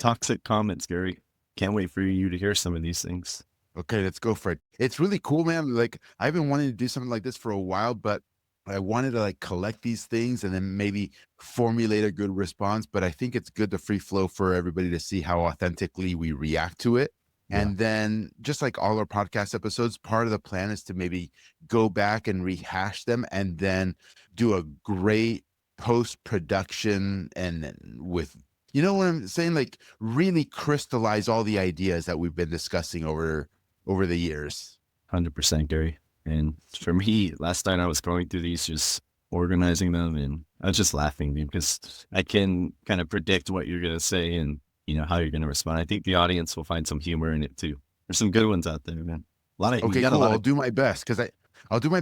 toxic comments, Gary. Can't wait for you to hear some of these things. Okay, let's go for it. It's really cool, man. Like I've been wanting to do something like this for a while, but I wanted to like collect these things and then maybe formulate a good response. But I think it's good to free flow for everybody to see how authentically we react to it. Yeah. And then just like all our podcast episodes, part of the plan is to maybe go back and rehash them and then do a great post-production and with, you know what I'm saying? Like really crystallize all the ideas that we've been discussing over the years. 100%, Gary. And for me, last night I was going through these, just organizing them, and I was just laughing because I can kind of predict what you're going to say and, how you're going to respond. I think the audience will find some humor in it too. There's some good ones out there, man. Okay, cool. I'll do my best because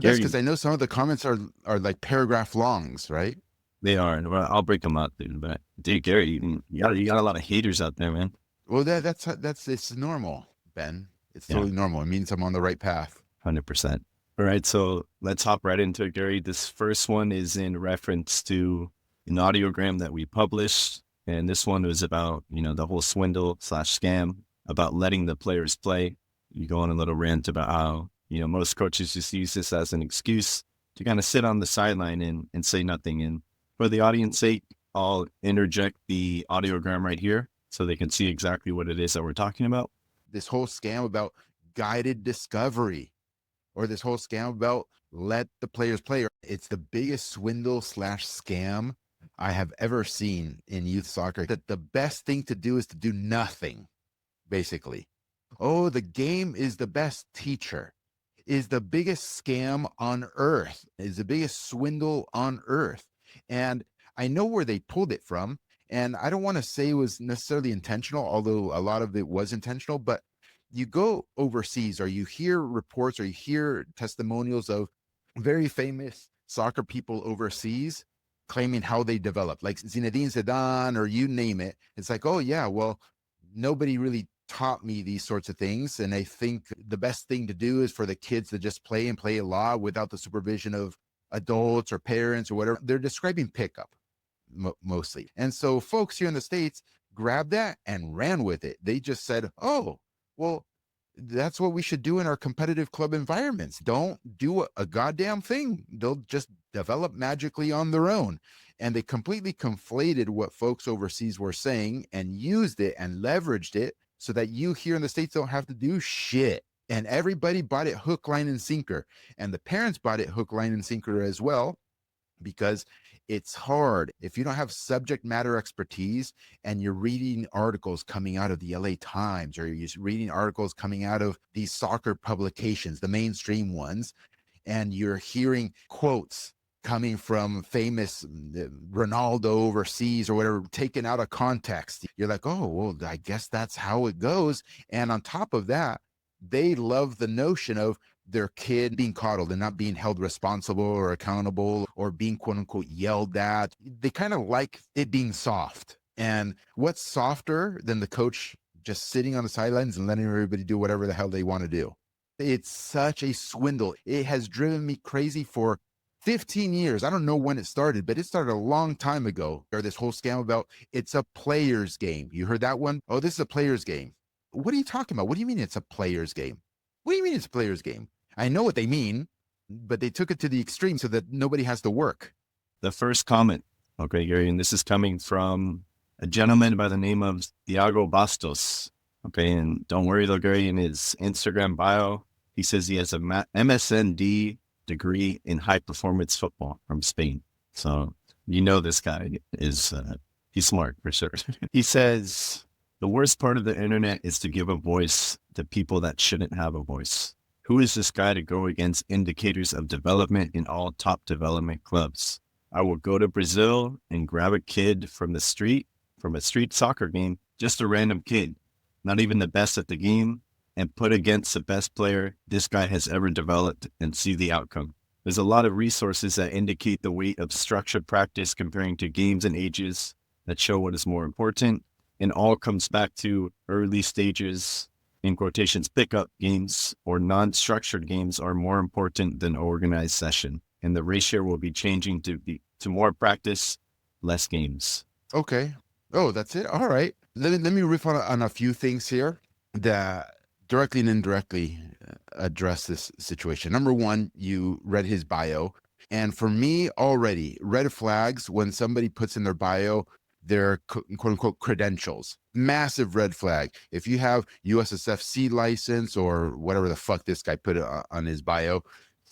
Gary, I know some of the comments are like paragraph longs, right? they are, and I'll break them out, dude. But dude, Gary, you got a lot of haters out there, man. Well, that's it's normal, Ben. It's Yeah, totally normal. It means I'm on the right path. 100%. All right, so let's hop right into it, Gary. This first one is in reference to an audiogram that we published. And this one was about, the whole swindle/scam about letting the players play. You go on a little rant about how, most coaches just use this as an excuse to kind of sit on the sideline and say nothing. And for the audience sake, I'll interject the audiogram right here so they can see exactly what it is that we're talking about. This whole scam about guided discovery, or this whole scam about let the players play. It's the biggest swindle/scam I have ever seen in youth soccer. That the best thing to do is to do nothing, basically. Oh, the game is the best teacher, is the biggest scam on earth, is the biggest swindle on earth. And I know where they pulled it from. And I don't want to say it was necessarily intentional, although a lot of it was intentional, but you go overseas or you hear reports or you hear testimonials of very famous soccer people overseas claiming how they developed, like Zinedine Zidane or you name it. It's like, oh yeah, well, nobody really taught me these sorts of things. And I think the best thing to do is for the kids to just play and play a lot without the supervision of adults or parents or whatever. They're describing pickup mostly. And so folks here in the States grabbed that and ran with it. They just said, oh, well, that's what we should do in our competitive club environments. Don't do a goddamn thing. They'll just develop magically on their own. And they completely conflated what folks overseas were saying and used it and leveraged it so that you here in the States don't have to do shit. And everybody bought it hook, line, and sinker. And the parents bought it hook, line, and sinker as well, because it's hard if you don't have subject matter expertise and you're reading articles coming out of the LA Times or you're reading articles coming out of these soccer publications, the mainstream ones, and you're hearing quotes coming from famous Ronaldo overseas or whatever, taken out of context. You're like, oh, well, I guess that's how it goes. And on top of that, they love the notion of their kid being coddled and not being held responsible or accountable or being quote unquote yelled at. They kind of like it being soft. And what's softer than the coach just sitting on the sidelines and letting everybody do whatever the hell they want to do? It's such a swindle. It has driven me crazy for 15 years. I don't know when it started, but it started a long time ago. Or this whole scam about it's a player's game. You heard that one? Oh, this is a player's game. What are you talking about? What do you mean it's a player's game? What do you mean it's a player's game? I know what they mean, but they took it to the extreme so that nobody has to work. The first comment, okay, Gary, and this is coming from a gentleman by the name of Thiago Bastos. Okay, and don't worry though, Gary, in his Instagram bio, he says he has a MSND degree in high performance football from Spain. So this guy is he's smart for sure. He says the worst part of the internet is to give a voice to people that shouldn't have a voice. Who is this guy to go against indicators of development in all top development clubs? I will go to Brazil and grab a kid from a street soccer game, just a random kid, not even the best at the game, and put against the best player this guy has ever developed and see the outcome. There's a lot of resources that indicate the weight of structured practice comparing to games and ages that show what is more important, and all comes back to early stages, in quotations, pickup games or non-structured games are more important than organized session. And the ratio will be changing to more practice, less games. Okay. Oh, that's it. All right. let me riff on a few things here that directly and indirectly address this situation. Number one, you read his bio. And for me, already, red flags when somebody puts in their bio their quote unquote credentials. Massive red flag. If you have USSFC license or whatever the fuck this guy put on his bio,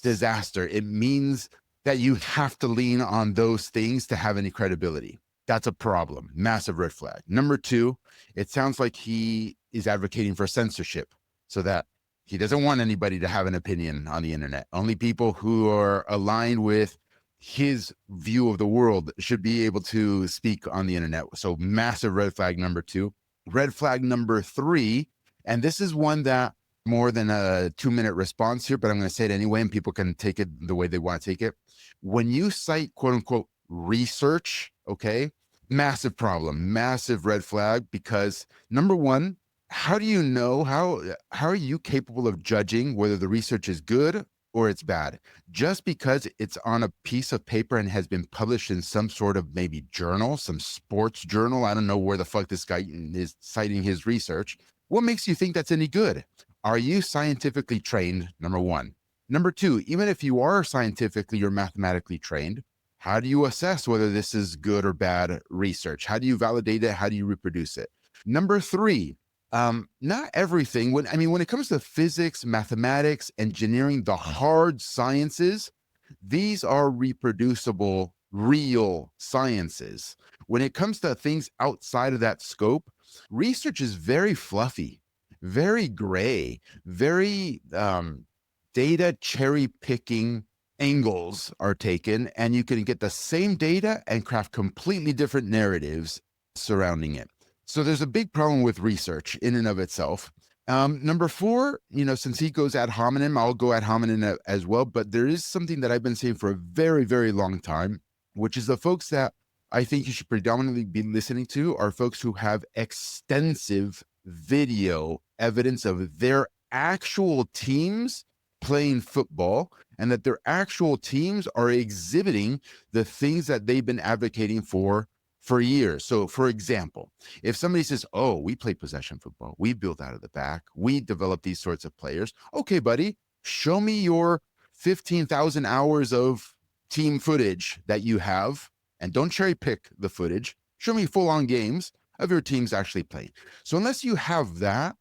disaster. It means that you have to lean on those things to have any credibility. That's a problem. Massive red flag. Number two, it sounds like he is advocating for censorship so that he doesn't want anybody to have an opinion on the internet. Only people who are aligned with his view of the world should be able to speak on the internet. So massive red flag number two. Red flag number three, and this is one that more than a 2-minute response here, but I'm going to say it anyway, and people can take it the way they want to take it. When you cite quote unquote research, okay, massive problem, massive red flag, because number one, how do you know, how are you capable of judging whether the research is good or it's bad? Just because it's on a piece of paper and has been published in some sort of maybe journal, some sports journal, I don't know where the fuck this guy is citing his research. What makes you think that's any good? Are you scientifically trained? Number one. Number two, even if you are scientifically or mathematically trained, how do you assess whether this is good or bad research? How do you validate it? How do you reproduce it? Number three, not everything. When it comes to physics, mathematics, engineering, the hard sciences, these are reproducible, real sciences. When it comes to things outside of that scope, research is very fluffy, very gray, very data cherry picking angles are taken, and you can get the same data and craft completely different narratives surrounding it. So there's a big problem with research in and of itself. Number four, since he goes ad hominem, I'll go ad hominem as well. But there is something that I've been saying for a very, very long time, which is the folks that I think you should predominantly be listening to are folks who have extensive video evidence of their actual teams playing football, and that their actual teams are exhibiting the things that they've been advocating for years. So for example, if somebody says, oh, we play possession football, we build out of the back, we develop these sorts of players. Okay, buddy, show me your 15,000 hours of team footage that you have, and don't cherry pick the footage. Show me full on games of your teams actually playing. So unless you have that,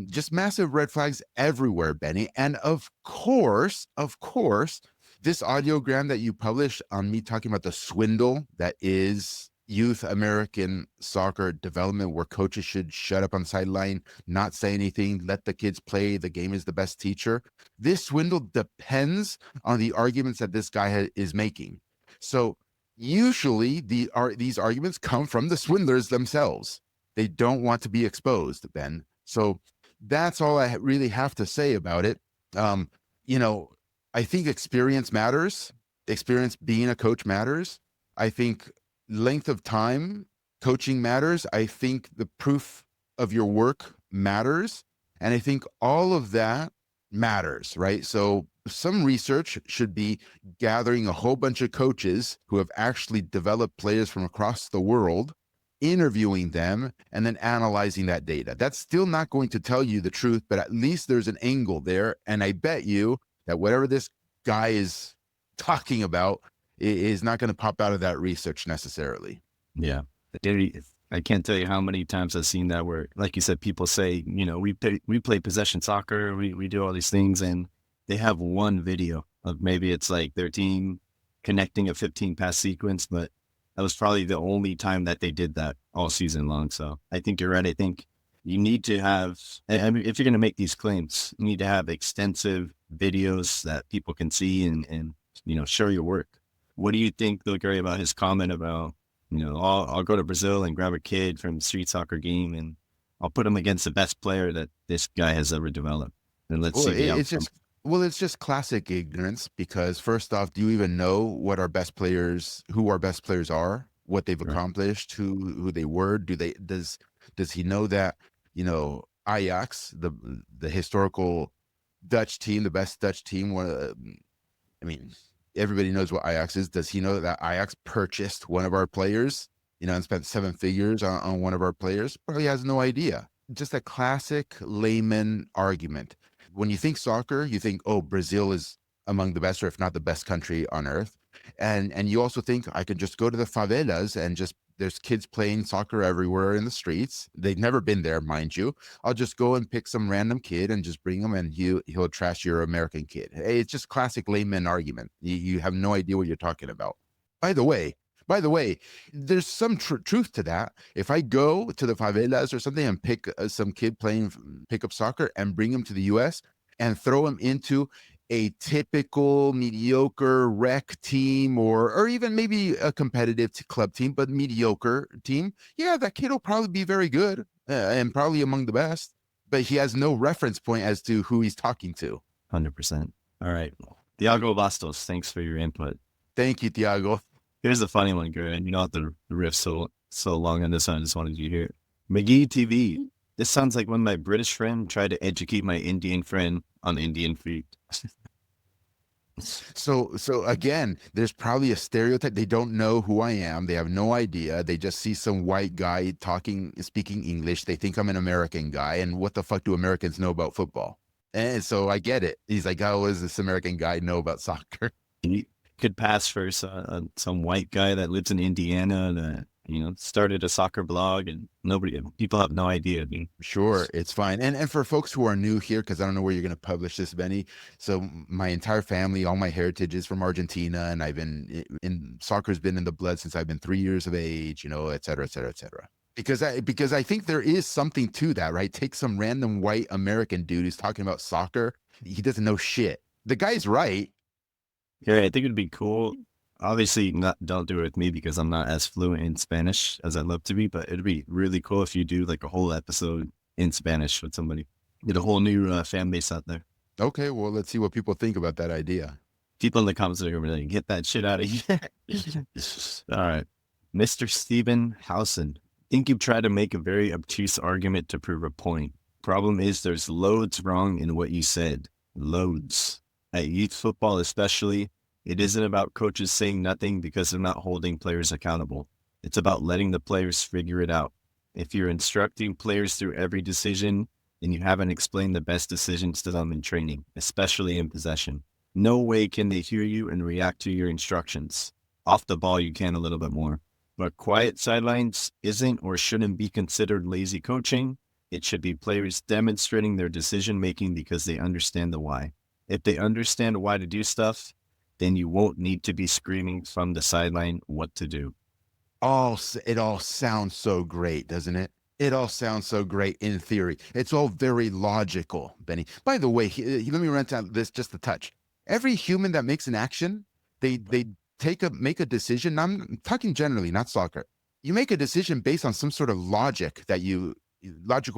just massive red flags everywhere, Benny. And of course, this audiogram that you published on me talking about the swindle that is youth American soccer development, where coaches should shut up on the sideline, not say anything, let the kids play, the game is the best teacher. This swindle depends on the arguments that this guy is making. So usually these arguments come from the swindlers themselves. They don't want to be exposed, Ben. So that's all I really have to say about it. I think experience matters. Experience being a coach matters. I think length of time coaching matters. I think the proof of your work matters. And I think all of that matters, right? So some research should be gathering a whole bunch of coaches who have actually developed players from across the world, interviewing them, and then analyzing that data. That's still not going to tell you the truth, but at least there's an angle there. And I bet you that whatever this guy is talking about is not going to pop out of that research necessarily. Yeah. I can't tell you how many times I've seen that where, like you said, people say, we play possession soccer, we do all these things, and they have one video of maybe it's like their team connecting a 15 pass sequence, but that was probably the only time that they did that all season long. So I think you're right. I think you need to have, if you're going to make these claims, you need to have extensive videos that people can see and show your work. What do you think, though, Gary, about his comment about, I'll go to Brazil and grab a kid from a street soccer game and I'll put him against the best player that this guy has ever developed. And let's see the outcome. It's just classic ignorance, because first off, do you even know who our best players are, what they've accomplished, who they were? Does he know that, Ajax, the historical Dutch team, the best Dutch team, everybody knows what Ajax is. Does he know that Ajax purchased one of our players and spent 7 figures on one of our players, probably has no idea. Just a classic layman argument. When you think soccer, you think, oh, Brazil is among the best, or if not the best country on earth. And you also think I could just go to the favelas and just there's kids playing soccer everywhere in the streets. They've never been there, mind you. I'll just go and pick some random kid and just bring him, and he'll trash your American kid. It's just classic layman argument. You have no idea what you're talking about. By the way, there's some truth to that. If I go to the favelas or something and pick some kid playing pickup soccer and bring him to the U.S. and throw him into a typical mediocre rec team, or even maybe a competitive club team, but mediocre team, yeah, that kid will probably be very good and probably among the best, but he has no reference point as to who he's talking to. 100%. All right. Thiago Bastos, thanks for your input. Thank you, Thiago. Here's a funny one, Gary, and you don't have to riff so long on this one. I just wanted you to hear it. McGee TV. This sounds like when my British friend tried to educate my Indian friend on Indian food. So again, there's probably a stereotype. They don't know who I am. They have no idea. They just see some white guy speaking English. They think I'm an American guy. And what the fuck do Americans know about football? And so I get it. He's like, how does this American guy know about soccer? He could pass for some white guy that lives in Indiana that, started a soccer blog, and people have no idea. Sure, it's fine. And for folks who are new here, because I don't know where you're going to publish this, Benny. So my entire family, all my heritage is from Argentina, and I've been in soccer's been in the blood since I've been 3 years of age, et cetera, et cetera, et cetera. Because I think there is something to that, right? Take some random white American dude who's talking about soccer. He doesn't know shit. The guy's right. Yeah, I think it'd be cool. Obviously, don't do it with me because I'm not as fluent in Spanish as I'd love to be, but it'd be really cool if you do like a whole episode in Spanish with somebody. Get a whole new fan base out there. Okay, well, let's see what people think about that idea. People in the comments are going to be like, get that shit out of here. All right. Mr. Steven Housen. Think you've tried to make a very obtuse argument to prove a point. Problem is there's loads wrong in what you said. Loads. At youth football especially, it isn't about coaches saying nothing because they're not holding players accountable. It's about letting the players figure it out. If you're instructing players through every decision, then you haven't explained the best decisions to them in training, especially in possession. No way can they hear you and react to your instructions. Off the ball, you can a little bit more. But quiet sidelines isn't or shouldn't be considered lazy coaching. It should be players demonstrating their decision-making because they understand the why. If they understand why to do stuff, then you won't need to be screaming from the sideline what to do. It all sounds so great, doesn't it? It all sounds so great in theory. It's all very logical, Benny. By the way, let me run down this just a touch. Every human that makes an action, they make a decision. I'm talking generally, not soccer. You make a decision based on some sort of logical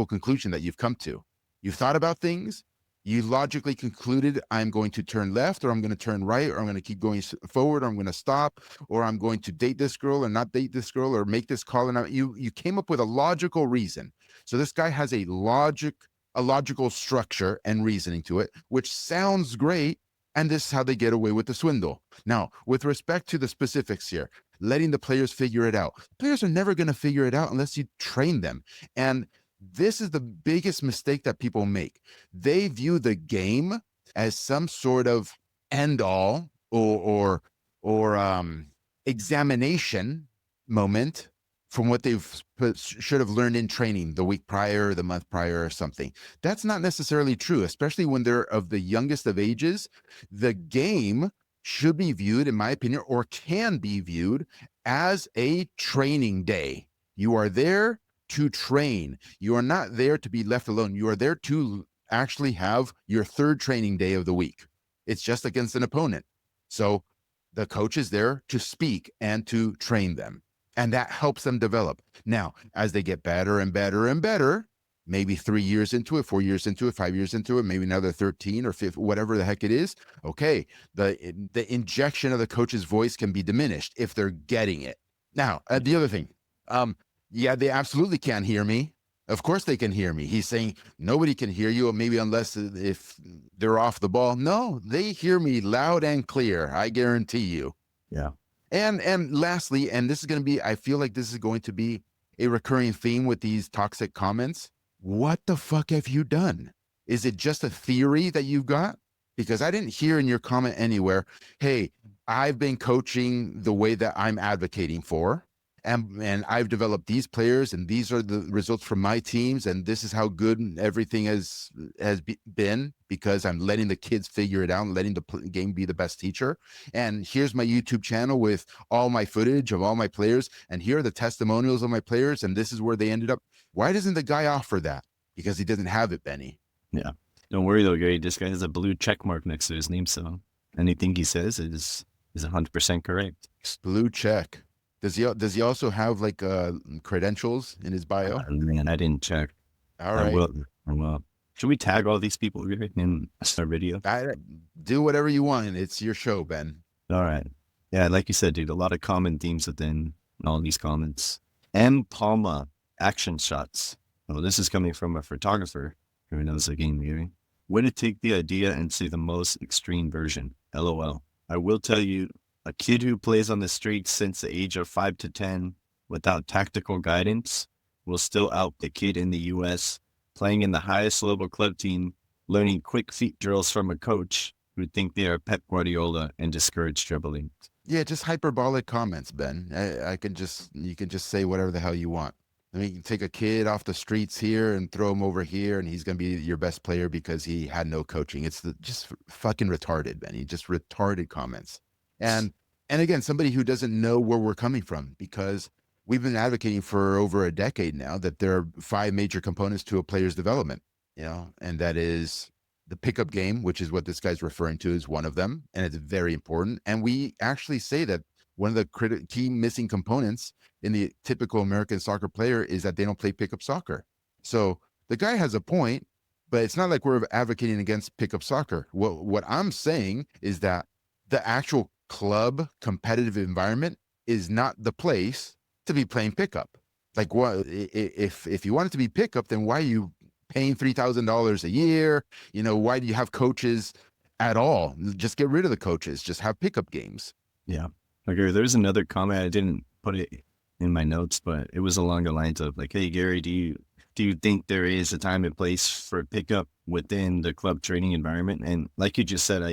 conclusion that you've come to. You've thought about things. You logically concluded, I'm going to turn left, or I'm going to turn right, or I'm going to keep going forward, or I'm going to stop, or I'm going to date this girl or not date this girl, or make this call. And you came up with a logical reason. So this guy has a logical structure and reasoning to it, which sounds great. And this is how they get away with the swindle. Now, with respect to the specifics here, letting the players figure it out. Players are never going to figure it out unless you train them. And this is the biggest mistake that people make. They view the game as some sort of end all or examination moment from what should have learned in training the week prior, the month prior, or something. That's not necessarily true, especially when they're of the youngest of ages. The game should be viewed, in my opinion, or can be viewed as a training day. You are there to train. You are not there to be left alone. You are there to actually have your third training day of the week. It's just against an opponent. So the coach is there to speak and to train them. And that helps them develop. Now, as they get better and better and better, maybe 3 years into it, 4 years into it, 5 years into it, maybe another 13 or 15, whatever the heck it is. Okay, the injection of the coach's voice can be diminished if they're getting it. Now, the other thing, yeah, they absolutely can't hear me. Of course they can hear me. He's saying nobody can hear you, or maybe unless if they're off the ball. No, they hear me loud and clear. I guarantee you. Yeah. And lastly, and this is going to be, I feel like this is going to be a recurring theme with these toxic comments. What the fuck have you done? Is it just a theory that you've got? Because I didn't hear in your comment anywhere, hey, I've been coaching the way that I'm advocating for, and I've developed these players, and these are the results from my teams, and this is how good everything has been because I'm letting the kids figure it out and letting the game be the best teacher. And here's my YouTube channel with all my footage of all my players, and here are the testimonials of my players, and this is where they ended up. Why doesn't the guy offer that? Because he doesn't have it, Benny. Yeah. Don't worry though, Gary. This guy has a blue check mark next to his name, so anything he says is 100% correct. Blue check. Does he also have like credentials in his bio? Man, I didn't check. All right. I will. Should we tag all these people in our video? Do whatever you want. It's your show, Ben. All right. Yeah, like you said, dude, a lot of common themes within all these comments. M. Palma, action shots. Oh, this is coming from a photographer who knows the game theory. Way to take the idea and see the most extreme version. LOL. I will tell you, a kid who plays on the streets since the age of 5 to 10 without tactical guidance will still out the kid in the U.S. playing in the highest level club team, learning quick feet drills from a coach who think they are Pep Guardiola and discourage dribbling. Yeah, just hyperbolic comments, Ben. You can just say whatever the hell you want. I mean, you can take a kid off the streets here and throw him over here, and he's going to be your best player because he had no coaching. It's just fucking retarded, Benny. Just retarded comments. And again, somebody who doesn't know where we're coming from, because we've been advocating for over a decade now that there are 5 major components to a player's development, and that is the pickup game, which is what this guy's referring to, is one of them, and it's very important. And we actually say that one of the key missing components in the typical American soccer player is that they don't play pickup soccer. So the guy has a point, but it's not like we're advocating against pickup soccer. What I'm saying is that the actual club competitive environment is not the place to be playing pickup. Like, what if you want it to be pickup, then why are you paying $3,000 a year? Why do you have coaches at all? Just get rid of the coaches. Just have pickup games. Yeah. Okay, there's another comment. I didn't put it in my notes, but it was along the lines of like, hey, Gary, do you think there is a time and place for pickup within the club training environment? And like you just said,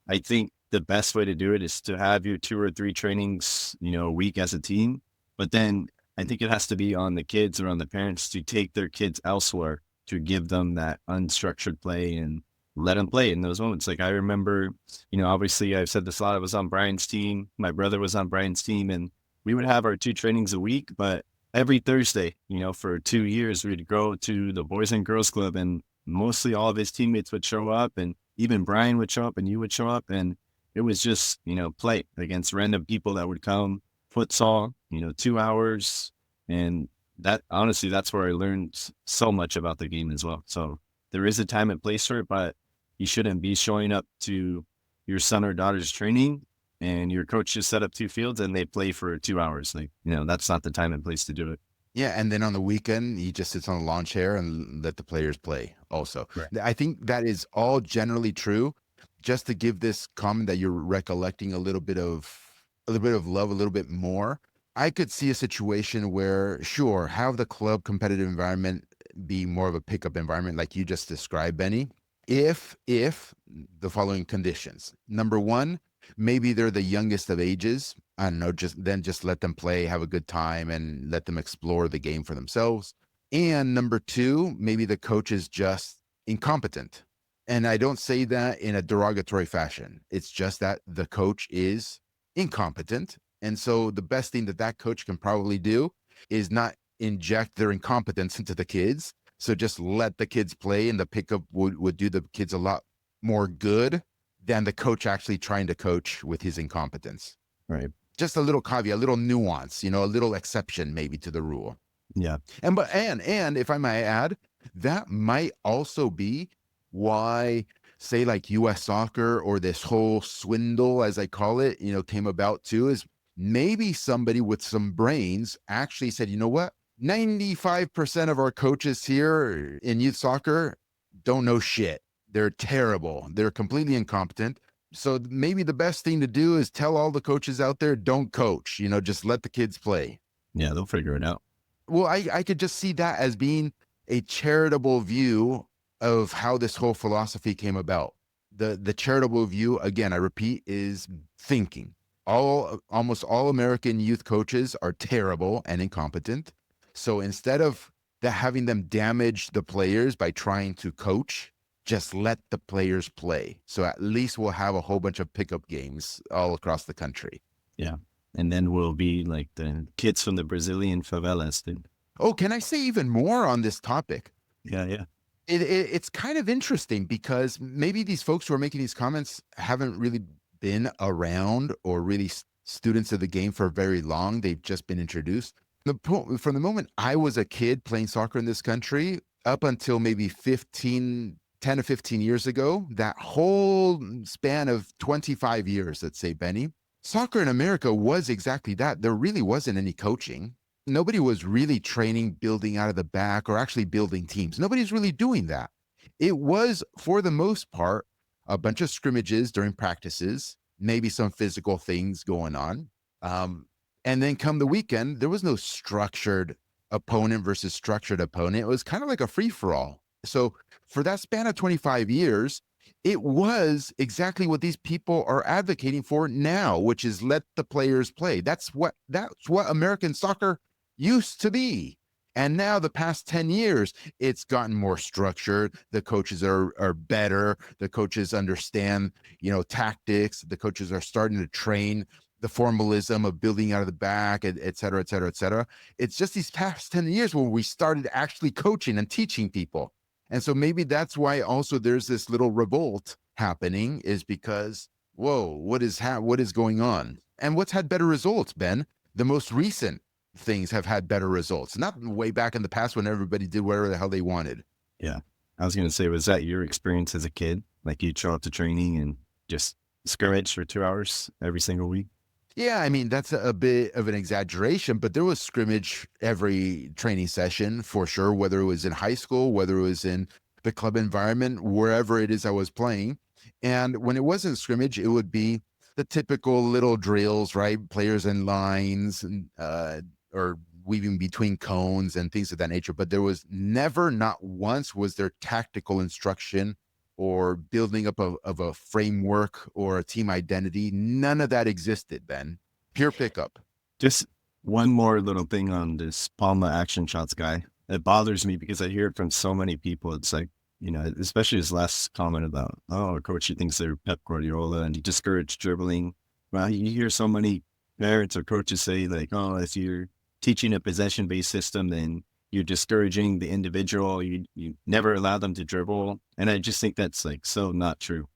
I think the best way to do it is to have your 2 or 3 trainings, a week as a team. But then I think it has to be on the kids or on the parents to take their kids elsewhere to give them that unstructured play and let them play in those moments. Like I remember, obviously I've said this a lot. I was on Brian's team. My brother was on Brian's team, and we would have our 2 trainings a week, but every Thursday, for 2 years, we'd go to the Boys and Girls Club, and mostly all of his teammates would show up, and even Brian would show up, and you would show up, and it was just, play against random people that would come, futsal, 2 hours. And that, honestly, that's where I learned so much about the game as well. So there is a time and place for it, but you shouldn't be showing up to your son or daughter's training and your coach just set up 2 fields and they play for 2 hours. Like, that's not the time and place to do it. Yeah, and then on the weekend, he just sits on a lawn chair and let the players play also. Right. I think that is all generally true. Just to give this comment that you're recollecting a little bit of love, a little bit more, I could see a situation where, sure, have the club competitive environment be more of a pickup environment like you just described, Benny, if the following conditions. Number 1, maybe they're the youngest of ages. I don't know, just let them play, have a good time, and let them explore the game for themselves. And number 2, maybe the coach is just incompetent. And I don't say that in a derogatory fashion. It's just that the coach is incompetent. And so the best thing that coach can probably do is not inject their incompetence into the kids. So just let the kids play, and the pickup would do the kids a lot more good than the coach actually trying to coach with his incompetence. Right. Just a little caveat, a little nuance, a little exception maybe to the rule. Yeah. And if I might add, that might also be why, say, like US soccer or this whole swindle, as I call it, came about too, is maybe somebody with some brains actually said, you know what? 95% of our coaches here in youth soccer don't know shit. They're terrible. They're completely incompetent. So maybe the best thing to do is tell all the coaches out there, don't coach, just let the kids play. Yeah, they'll figure it out. Well, I could just see that as being a charitable view of how this whole philosophy came about. The charitable view, again, I repeat, is thinking. Almost all American youth coaches are terrible and incompetent. So instead of having them damage the players by trying to coach, just let the players play. So at least we'll have a whole bunch of pickup games all across the country. Yeah. And then we'll be like the kids from the Brazilian favelas, dude. Oh, can I say even more on this topic? Yeah. It's kind of interesting because maybe these folks who are making these comments haven't really been around or really students of the game for very long. They've just been introduced. From the moment I was a kid playing soccer in this country up until maybe 10 to 15 years ago, that whole span of 25 years, let's say, Benny, soccer in America was exactly that. There really wasn't any coaching. Nobody was really training, building out of the back, or actually building teams. Nobody's really doing that. It was, for the most part, a bunch of scrimmages during practices, maybe some physical things going on. And then come the weekend, there was no structured opponent versus structured opponent. It was kind of like a free-for-all. So for that span of 25 years, it was exactly what these people are advocating for now, which is let the players play. That's what American soccer used to be. And now the past 10 years, it's gotten more structured. The coaches are better. The coaches understand, tactics. The coaches are starting to train the formalism of building out of the back, et cetera, et cetera, et cetera. It's just these past 10 years where we started actually coaching and teaching people. And so maybe that's why also there's this little revolt happening, is because, whoa, what is going on? And what's had better results, Ben? The most recent things have had better results, not way back in the past when everybody did whatever the hell they wanted. Yeah. I was going to say, was that your experience as a kid? Like you'd show up to training and just scrimmage for 2 hours every single week? Yeah, I mean, that's a bit of an exaggeration, but there was scrimmage every training session for sure, whether it was in high school, whether it was in the club environment, wherever it is I was playing. And when it wasn't scrimmage, it would be the typical little drills, right? Players in lines, and, or weaving between cones and things of that nature. But there was never, not once, was there tactical instruction or building up of a framework or a team identity. None of that existed, Ben. Pure pickup. Just one more little thing on this Palma action shots guy. It bothers me because I hear it from so many people. It's like, especially his last comment about, oh, coach, he thinks they're Pep Guardiola and he discouraged dribbling. Well, you hear so many parents or coaches say like, oh, if you're teaching a possession-based system, then you're discouraging the individual. You never allow them to dribble. And I just think that's like so not true.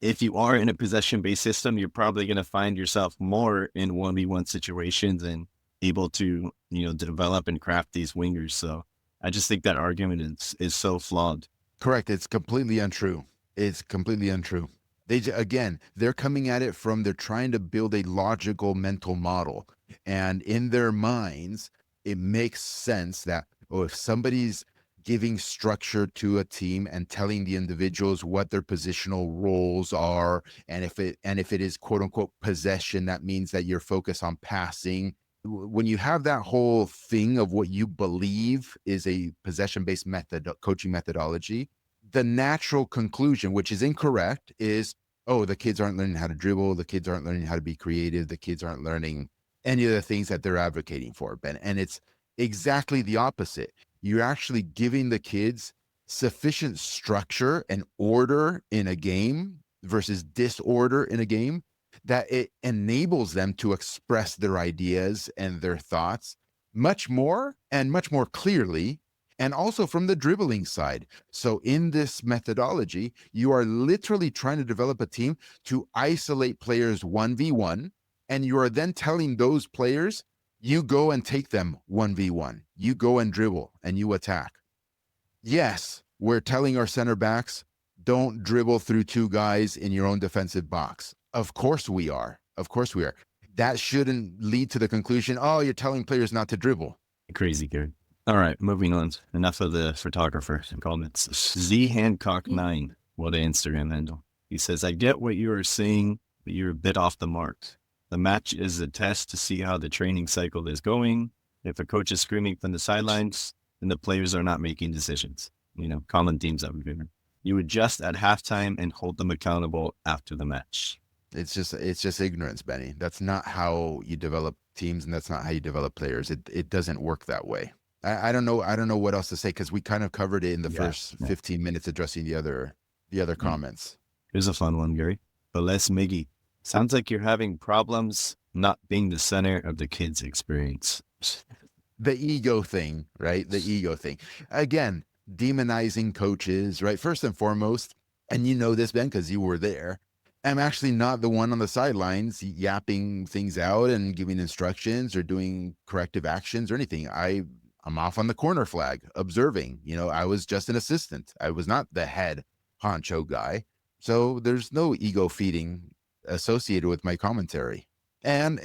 If you are in a possession-based system, you're probably going to find yourself more in 1v1 situations and able to, develop and craft these wingers. So I just think that argument is so flawed. Correct. It's completely untrue. It's completely untrue. They're coming at it from, they're trying to build a logical mental model. And in their minds, it makes sense that, if somebody's giving structure to a team and telling the individuals what their positional roles are, and if it is quote unquote possession, that means that you're focused on passing. When you have that whole thing of what you believe is a possession-based coaching methodology, the natural conclusion, which is incorrect, is, oh, the kids aren't learning how to dribble, the kids aren't learning how to be creative, the kids aren't learning any of the things that they're advocating for, Ben. And it's exactly the opposite. You're actually giving the kids sufficient structure and order in a game versus disorder in a game, that it enables them to express their ideas and their thoughts much more clearly, and also from the dribbling side. So in this methodology, you are literally trying to develop a team to isolate players 1v1, and you are then telling those players, you go and take them 1v1. You go and dribble and you attack. Yes, we're telling our center backs, don't dribble through two guys in your own defensive box. Of course we are. Of course we are. That shouldn't lead to the conclusion, oh, you're telling players not to dribble. Crazy, Gary. All right, moving on. Enough of the photographer comments. Z Hancock 9. What an Instagram handle. He says, I get what you are saying, but you're a bit off the mark. The match is a test to see how the training cycle is going. If a coach is screaming from the sidelines, then the players are not making decisions. Common themes that we've given. You adjust at halftime and hold them accountable after the match. It's just ignorance, Benny. That's not how you develop teams, and that's not how you develop players. It doesn't work that way. I don't know what else to say, because we kind of covered it in the first 15 minutes addressing the other comments. Here's a fun one, Gary. But less Miggy. Sounds like you're having problems not being the center of the kids' experience. The ego thing, right? The ego thing. Again, demonizing coaches, right? First and foremost, and you know this, Ben, because you were there, I'm actually not the one on the sidelines yapping things out and giving instructions or doing corrective actions or anything. I'm off on the corner flag observing. I was just an assistant. I was not the head honcho guy. So there's no ego feeding associated with my commentary. And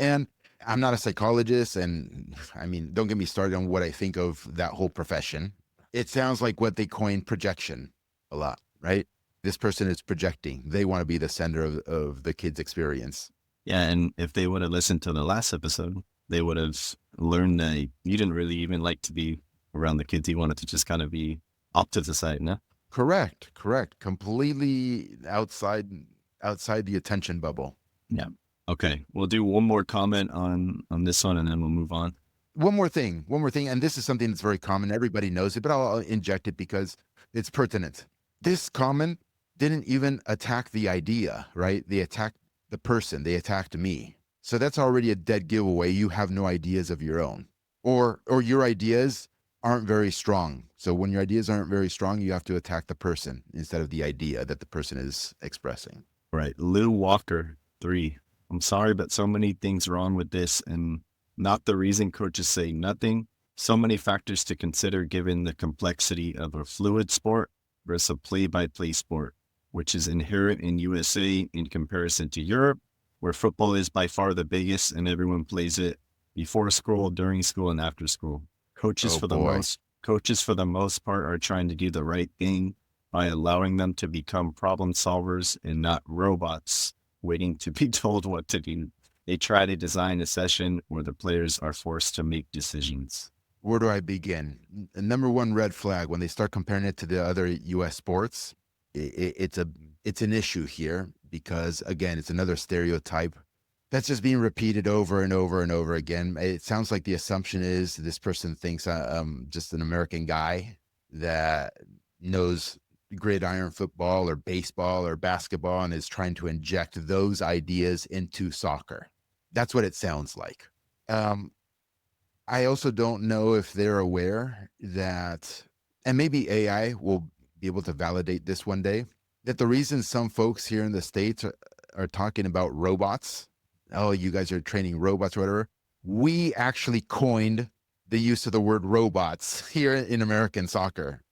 I'm not a psychologist, and I mean, don't get me started on what I think of that whole profession. It sounds like what they coined projection a lot, right? This person is projecting. They want to be the center of the kid's experience. Yeah, and if they would have listened to the last episode, they would have learned that you didn't really even like to be around the kids. You wanted to just kind of be up to the side, no? Correct. Completely outside the attention bubble. Yeah. Okay. We'll do one more comment on this one, and then we'll move on. One more thing. And this is something that's very common. Everybody knows it, but I'll inject it because it's pertinent. This comment didn't even attack the idea, right? They attacked the person. They attacked me. So that's already a dead giveaway. You have no ideas of your own, or your ideas aren't very strong. So when your ideas aren't very strong, you have to attack the person instead of the idea that the person is expressing. Right. Lil Walker 3. I'm sorry, but so many things wrong with this, and not the reason coaches say nothing. So many factors to consider given the complexity of a fluid sport versus a play-by-play sport, which is inherent in USA in comparison to Europe, where football is by far the biggest and everyone plays it before school, during school, and after school. Coaches for the most part are trying to do the right thing by allowing them to become problem solvers and not robots waiting to be told what to do. They try to design a session where the players are forced to make decisions. Where do I begin? Number one red flag, when they start comparing it to the other U.S. sports, it's an issue here because, again, it's another stereotype that's just being repeated over and over and over again. It sounds like the assumption is this person thinks I'm just an American guy that knows gridiron football or baseball or basketball and is trying to inject those ideas into soccer. That's what it sounds like. I also don't know if they're aware that, and maybe AI will be able to validate this one day, that the reason some folks here in the States are talking about robots, oh, you guys are training robots or whatever, we actually coined the use of the word robots here in American soccer.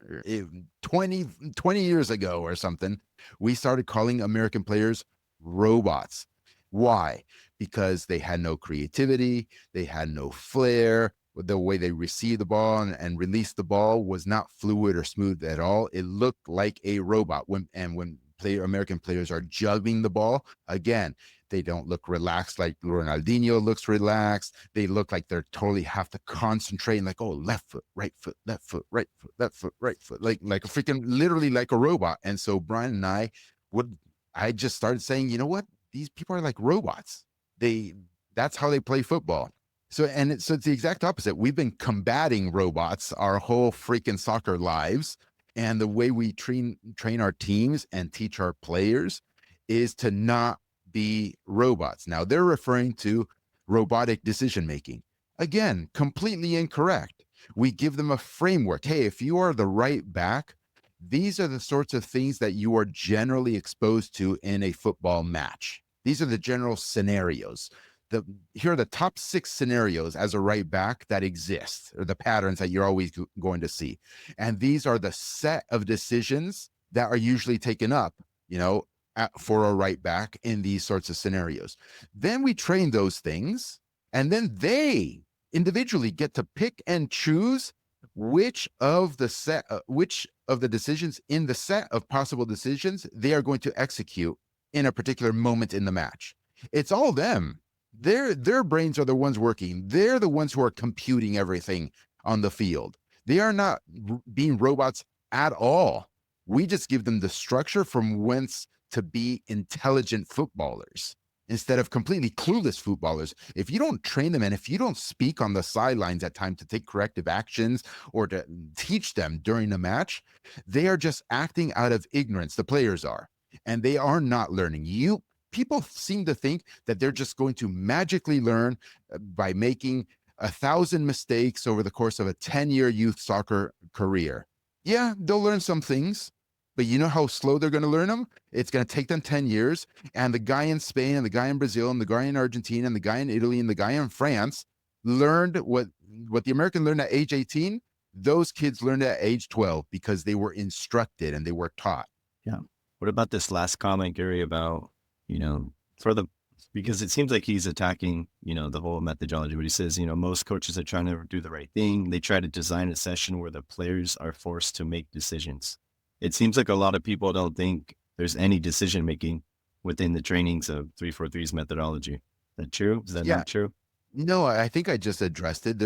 20 years ago or something, we started calling American players robots. Why? Because they had no creativity, they had no flair. The way they received the ball and released the ball was not fluid or smooth at all. It looked like a robot. When American players are juggling the ball, again, they don't look relaxed like Ronaldinho looks relaxed. They look like they're totally have to concentrate and like, oh, left foot, right foot, left foot, right foot, left foot, right foot, like a freaking, literally like a robot. And so Brian and I just started saying, you know what? These people are like robots. That's how they play football. So it's the exact opposite. We've been combating robots our whole freaking soccer lives. And the way we train our teams and teach our players is to not be robots. Now they're referring to robotic decision-making. Again, completely incorrect. We give them a framework. Hey, if you are the right back, these are the sorts of things that you are generally exposed to in a football match. These are the general scenarios. Here are the top 6 scenarios as a right back that exist, or the patterns that you're always going to see. And these are the set of decisions that are usually taken up, for a right back in these sorts of scenarios. Then we train those things, and then they individually get to pick and choose which of the decisions in the set of possible decisions they are going to execute in a particular moment in the match. It's all them. Their brains are the ones working. They're the ones who are computing everything on the field. They are not being robots at all. We just give them the structure from whence to be intelligent footballers instead of completely clueless footballers. If you don't train them and if you don't speak on the sidelines at times to take corrective actions or to teach them during the match, they are just acting out of ignorance. The players are, and they are not learning. People seem to think that they're just going to magically learn by making 1,000 mistakes over the course of a 10-year youth soccer career. Yeah, they'll learn some things, but you know how slow they're going to learn them? It's going to take them 10 years. And the guy in Spain and the guy in Brazil and the guy in Argentina and the guy in Italy and the guy in France learned what the American learned at age 18. Those kids learned at age 12 because they were instructed and they were taught. Yeah. What about this last comment, Gary, about, because it seems like he's attacking, the whole methodology, but he says, most coaches are trying to do the right thing. They try to design a session where the players are forced to make decisions. It seems like a lot of people don't think there's any decision making within the trainings of 343's methodology. Is that true? Is that not true? No, I think I just addressed it.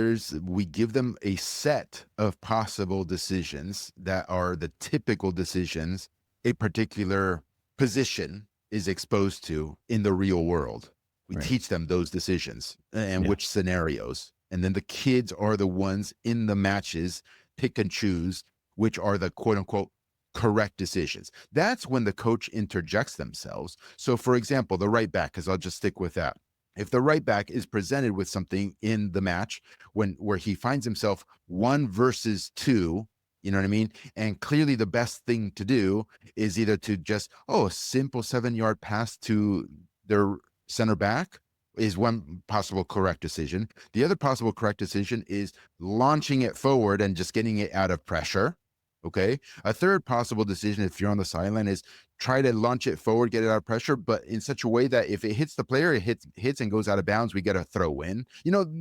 We give them a set of possible decisions that are the typical decisions a particular position is exposed to in the real world. We teach them those decisions and which scenarios. And then the kids are the ones in the matches pick and choose which are the quote unquote correct decisions. That's when the coach interjects themselves. So for example, the right back, because I'll just stick with that. If the right back is presented with something in the match where he finds himself 1 versus 2, you know what I mean? And clearly the best thing to do is either to just, a simple 7-yard pass to their center back is one possible correct decision. The other possible correct decision is launching it forward and just getting it out of pressure. Okay. A third possible decision, if you're on the sideline, is try to launch it forward, get it out of pressure, but in such a way that if it hits the player, it hits and goes out of bounds, we get a throw in.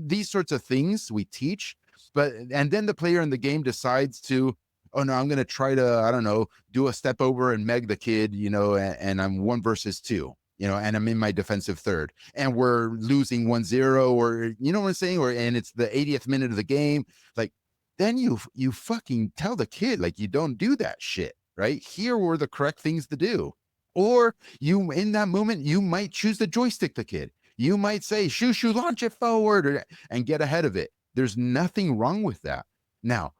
These sorts of things we teach. And then the player in the game decides to, oh no, I'm going to try to, I don't know, do a step over and meg the kid, and I'm 1 versus 2, and I'm in my defensive third and we're losing 1-0 or, you know what I'm saying? And it's the 80th minute of the game. Like, then you fucking tell the kid, like, you don't do that shit, right? Here were the correct things to do. Or in that moment, you might choose to joystick the kid. You might say, shoo, launch it forward and get ahead of it. There's nothing wrong with that. Now,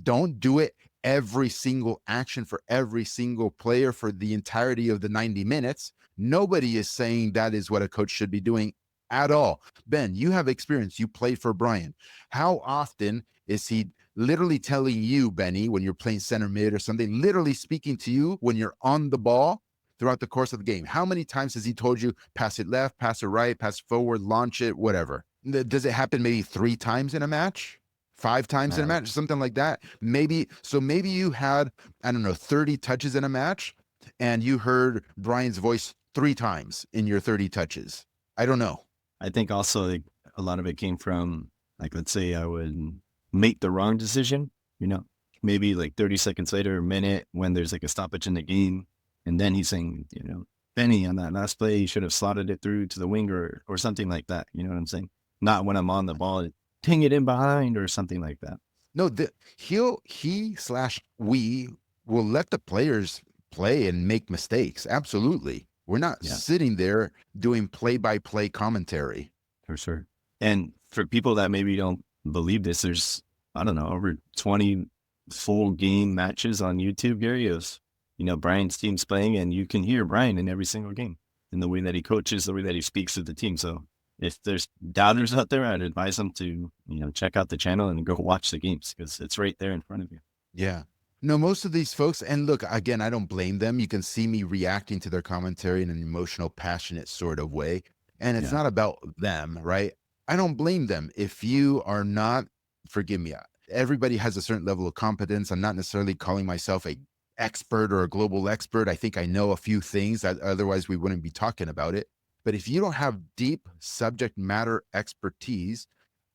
don't do it every single action for every single player for the entirety of the 90 minutes. Nobody is saying that is what a coach should be doing at all. Ben, you have experience. You played for Brian. How often is he literally telling you, Benny, when you're playing center mid or something, literally speaking to you when you're on the ball throughout the course of the game? How many times has he told you, pass it left, pass it right, pass it forward, launch it, whatever? Does it happen maybe 3 times in a match? 5 times in a match, something like that? Maybe you had, 30 touches in a match and you heard Brian's voice 3 times in your 30 touches. I don't know. I think also a lot of it came from, let's say I would make the wrong decision, maybe 30 seconds later, a minute, when there's a stoppage in the game. And then he's saying, Benny, on that last play, you should have slotted it through to the winger or something like that. You know what I'm saying? Not when I'm on the ball, ting it in behind or something like that. No, we will let the players play and make mistakes. Absolutely. We're not sitting there doing play-by-play commentary. For sure. And for people that maybe don't believe this, there's, over 20 full game matches on YouTube, Gary, of, Brian's team's playing, and you can hear Brian in every single game in the way that he coaches, the way that he speaks to the team. So if there's doubters out there, I'd advise them to, check out the channel and go watch the games because it's right there in front of you. Yeah. No, most of these folks, and look, again, I don't blame them. You can see me reacting to their commentary in an emotional, passionate sort of way. And it's not about them, right? I don't blame them. If you are not, forgive me, everybody has a certain level of competence. I'm not necessarily calling myself a expert or a global expert. I think I know a few things that otherwise we wouldn't be talking about it. But if you don't have deep subject matter expertise,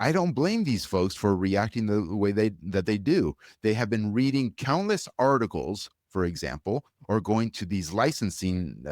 I don't blame these folks for reacting the way that they do. They have been reading countless articles, for example, or going to these licensing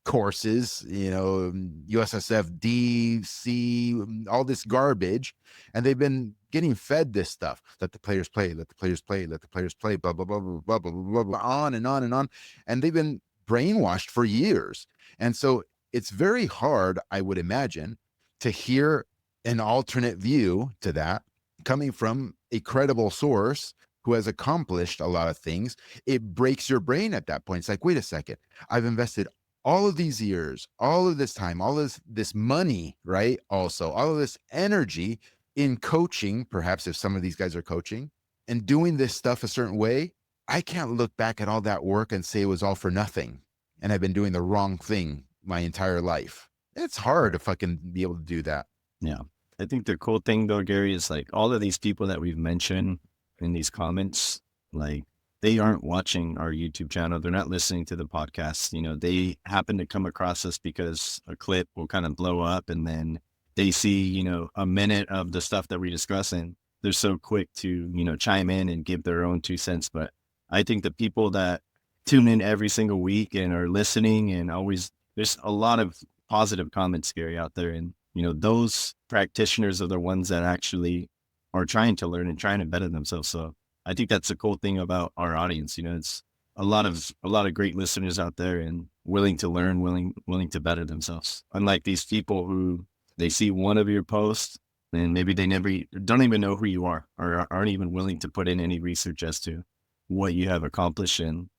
courses, USSF, D, C, all this garbage, and they've been getting fed this stuff. Let the players play, let the players play, let the players play, blah, blah, blah, blah, blah, blah, blah, blah, on and on and on. And they've been brainwashed for years. And so it's very hard, I would imagine, to hear an alternate view to that coming from a credible source who has accomplished a lot of things. It breaks your brain at that point. It's like, wait a second, I've invested all of these years, all of this time, all of this money, right? Also, all of this energy in coaching, perhaps if some of these guys are coaching and doing this stuff a certain way. I can't look back at all that work and say it was all for nothing and I've been doing the wrong thing my entire life. It's hard to fucking be able to do that. Yeah. I think the cool thing though, Gary, is like all of these people that we've mentioned in these comments, like they aren't watching our YouTube channel. They're not listening to the podcast. They happen to come across us because a clip will kind of blow up and then they see, a minute of the stuff that we discuss and they're so quick to, chime in and give their own 2 cents. But I think the people that tune in every single week and are listening and always, there's a lot of positive comments, Gary, out there. And, those practitioners are the ones that actually are trying to learn and trying to better themselves. So I think that's the cool thing about our audience. It's a lot of great listeners out there and willing to learn, willing to better themselves. Unlike these people who they see one of your posts and maybe they don't even know who you are or aren't even willing to put in any research as to what you have accomplished. And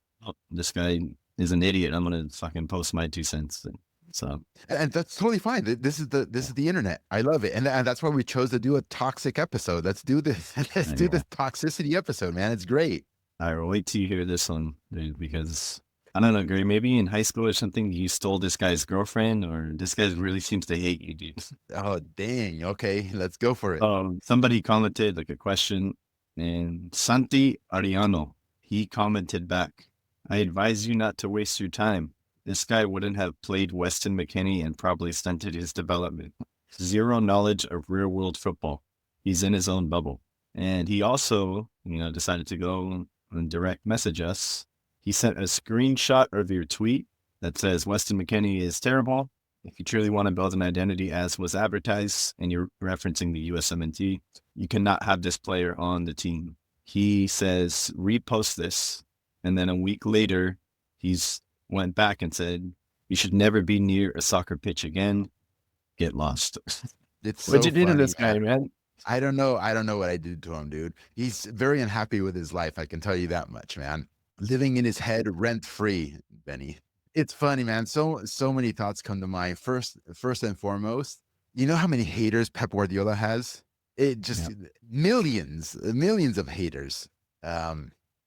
this guy is an idiot. I'm going to fucking post my 2 cents. So, and that's totally fine. This is the internet. I love it, and that's why we chose to do a toxic episode. Let's do this. Let's do this toxicity episode, man. It's great. I will wait till you hear this one, dude, because I don't know, Gary. Maybe in high school or something, you stole this guy's girlfriend, or this guy really seems to hate you, dude. Oh dang! Okay, let's go for it. Somebody commented like a question, and Santi Ariano, he commented back, "I advise you not to waste your time. This guy wouldn't have played Weston McKinney and probably stunted his development. Zero knowledge of real-world football. He's in his own bubble." And he also, decided to go and direct message us. He sent a screenshot of your tweet that says Weston McKinney is terrible. If you truly want to build an identity as was advertised, and you're referencing the USMNT, you cannot have this player on the team. He says, repost this. And then a week later, he's went back and said, you should never be near a soccer pitch again. Get lost. It's What'd so you do to funny, this guy, man? I don't know. I don't know what I did to him, dude. He's very unhappy with his life. I can tell you that much, man. Living in his head rent free, Benny. It's funny, man. So many thoughts come to mind. First and foremost, you know how many haters Pep Guardiola has? It just millions of haters.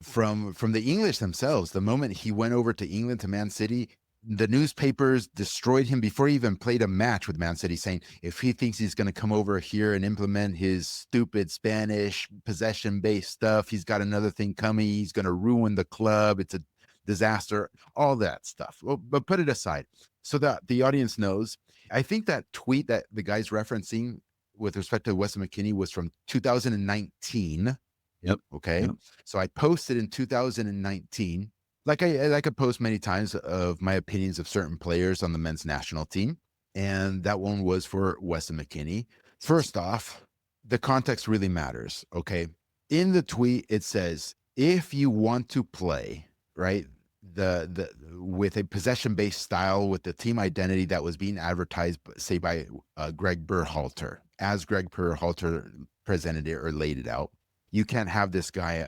From the English themselves. The moment he went over to England, to Man City, the newspapers destroyed him before he even played a match with Man City, saying if he thinks he's going to come over here and implement his stupid Spanish possession-based stuff, he's got another thing coming. He's going to ruin the club. It's a disaster, all that stuff. Well, but put it aside so that the audience knows. I think that tweet that the guy's referencing with respect to Weston McKinney was from 2019. Yep. Okay. Yep. So I posted in 2019, like I could post many times of my opinions of certain players on the men's national team. And that one was for Weston McKinney. First off, the context really matters. Okay. In the tweet, it says, if you want to play, right, the with a possession-based style with the team identity that was being advertised, say by Greg Berhalter, as Greg Berhalter presented it or laid it out, you can't have this guy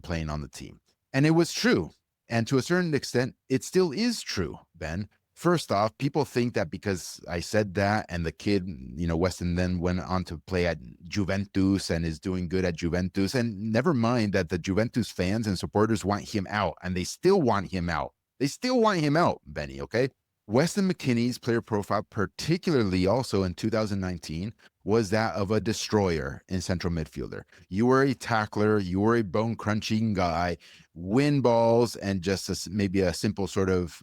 playing on the team. And it was true. And to a certain extent, it still is true, Ben. First off, people think that because I said that and the kid, Weston then went on to play at Juventus and is doing good at Juventus. And never mind that the Juventus fans and supporters want him out, and they still want him out. They still want him out, Benny, okay? Weston McKinney's player profile, particularly also in 2019, was that of a destroyer in central midfielder. You were a tackler, you were a bone crunching guy, win balls, and just maybe a simple sort of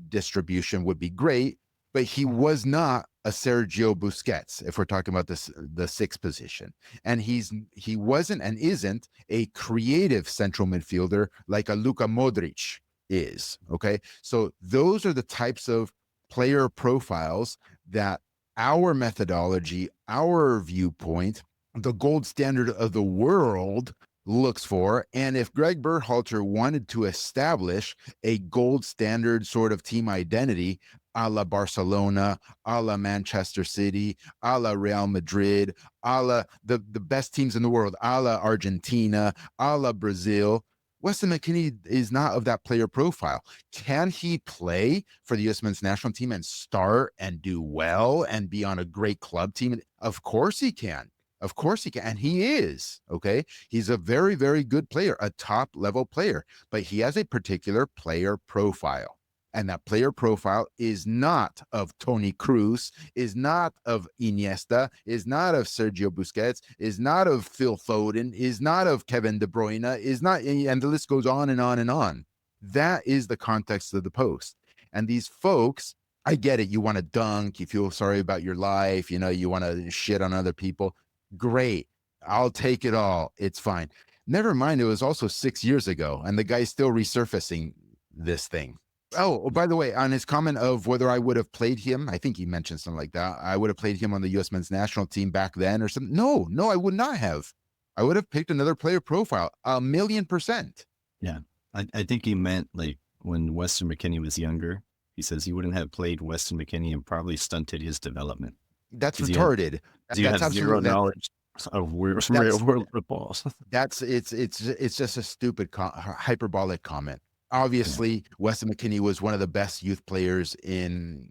distribution would be great, but he was not a Sergio Busquets, if we're talking about this, the sixth position. And he wasn't and isn't a creative central midfielder like a Luka Modric is. Okay. So those are the types of player profiles that our methodology, our viewpoint, the gold standard of the world looks for. And if Greg Berhalter wanted to establish a gold standard sort of team identity, a la Barcelona, a la Manchester City, a la Real Madrid, a la the best teams in the world, a la Argentina, a la Brazil, Weston McKinney is not of that player profile. Can he play for the U.S. men's national team and start and do well and be on a great club team? Of course he can. Of course he can. And he is. Okay. He's a very, very good player, a top level player, but he has a particular player profile. And that player profile is not of Toni Kroos, is not of Iniesta, is not of Sergio Busquets, is not of Phil Foden, is not of Kevin De Bruyne, is not, and the list goes on and on and on. That is the context of the post. And these folks, I get it. You want to dunk, you feel sorry about your life, you want to shit on other people. Great. I'll take it all. It's fine. Never mind, it was also 6 years ago, and the guy's still resurfacing this thing. Oh, by the way, on his comment of whether I would have played him, I think he mentioned something like that. I would have played him on the U.S. men's national team back then or something. No, I would not have. I would have picked another player profile, 1,000,000%. Yeah. I think he meant like when Weston McKinney was younger, he says he wouldn't have played Weston McKinney and probably stunted his development. That's retarded. You have zero knowledge of real world football. It's just a stupid hyperbolic comment. Obviously, Weston McKinney was one of the best youth players in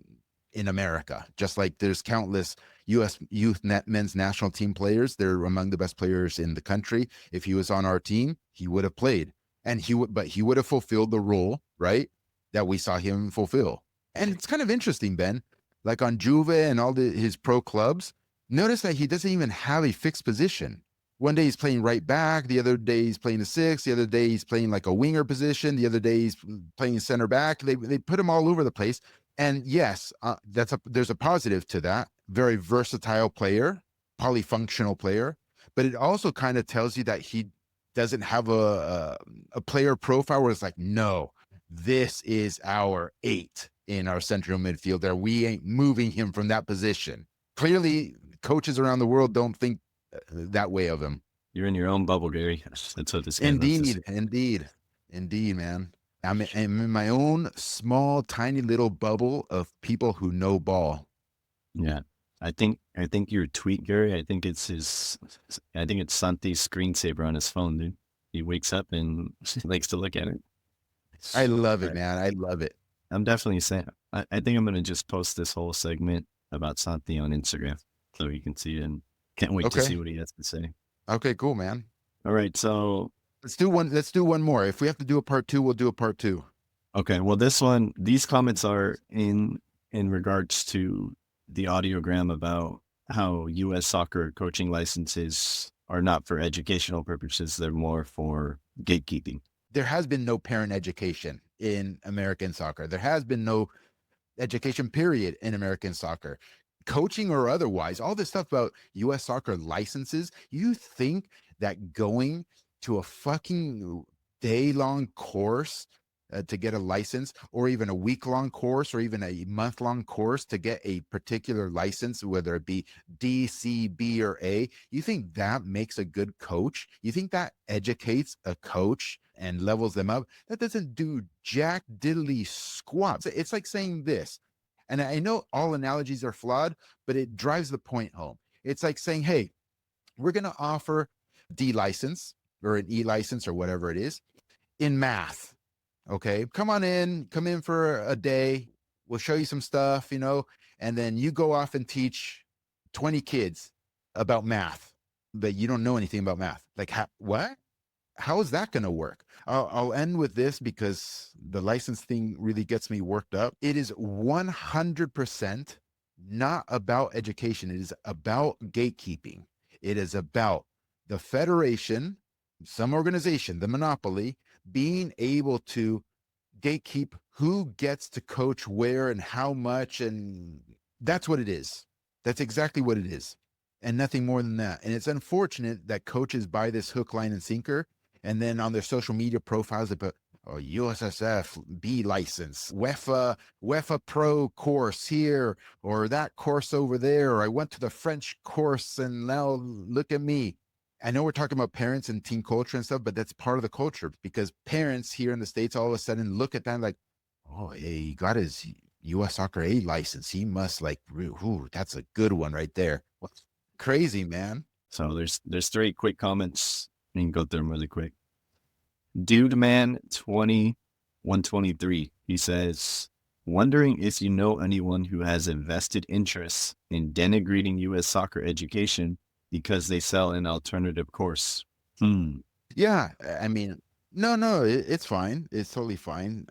America. Just like there's countless U.S. men's national team players. They're among the best players in the country. If he was on our team, he would have played, and he would have fulfilled the role, right, that we saw him fulfill. And it's kind of interesting, Ben, like on Juve and all his pro clubs, notice that he doesn't even have a fixed position. One day he's playing right back. The other day he's playing the six. The other day he's playing like a winger position. The other day he's playing center back. They put him all over the place. And yes, there's a positive to that. Very versatile player, polyfunctional player. But it also kind of tells you that he doesn't have a player profile where it's like, no, this is our 8 in our central midfielder. We ain't moving him from that position. Clearly, coaches around the world don't think that way of him. You're in your own bubble, Gary. That's what this game Indeed, man. I'm in my own small, tiny little bubble of people who know ball. Yeah. I think your tweet, Gary, I think it's Santi's screensaver on his phone, dude. He wakes up and likes to look at it. I love it, man. I love it. I'm definitely saying, I think I'm going to just post this whole segment about Santi on Instagram so you can see it, and can't wait to see what he has to say. Okay, cool, man. All right. So let's do one more. If we have to do a part 2, we'll do a part 2. Okay. Well, these comments are in regards to the audiogram about how U.S. soccer coaching licenses are not for educational purposes. They're more for gatekeeping. There has been no parent education in American soccer. There has been no education period in American soccer, coaching or otherwise. All this stuff about U.S. soccer licenses, you think that going to a fucking day-long course to get a license, or even a week-long course, or even a month-long course to get a particular license, whether it be D, C, B, or A, you think that makes a good coach? You think that educates a coach and levels them up? That doesn't do jack diddly squat. It's like saying this, and I know all analogies are flawed, but it drives the point home. It's like saying, hey, we're going to offer D license or an E license or whatever it is in math. Okay, come in for a day. We'll show you some stuff, and then you go off and teach 20 kids about math, but you don't know anything about math. Like, what? How is that going to work? I'll end with this because the license thing really gets me worked up. It is 100% not about education. It is about gatekeeping. It is about the federation, some organization, the monopoly, being able to gatekeep who gets to coach where and how much and That's what it is. That's exactly what it is. And nothing more than that. And it's unfortunate that coaches buy this hook, line, and sinker. And then on their social media profiles, they put, oh, USSF B license, UEFA Pro course here, or that course over there, or I went to the French course and now look at me. I know we're talking about parents and team culture and stuff, but that's part of the culture because parents here in the States all of a sudden look at that like, oh, hey, he got his US Soccer A license. He must like, ooh, that's a good one right there. What's crazy, man? So there's 3 quick comments. You can go through them really quick. Dude Man 2123. He says, wondering if you know anyone who has a vested interest in denigrating U.S. soccer education because they sell an alternative course. Yeah, I mean, no, it's fine. It's totally fine.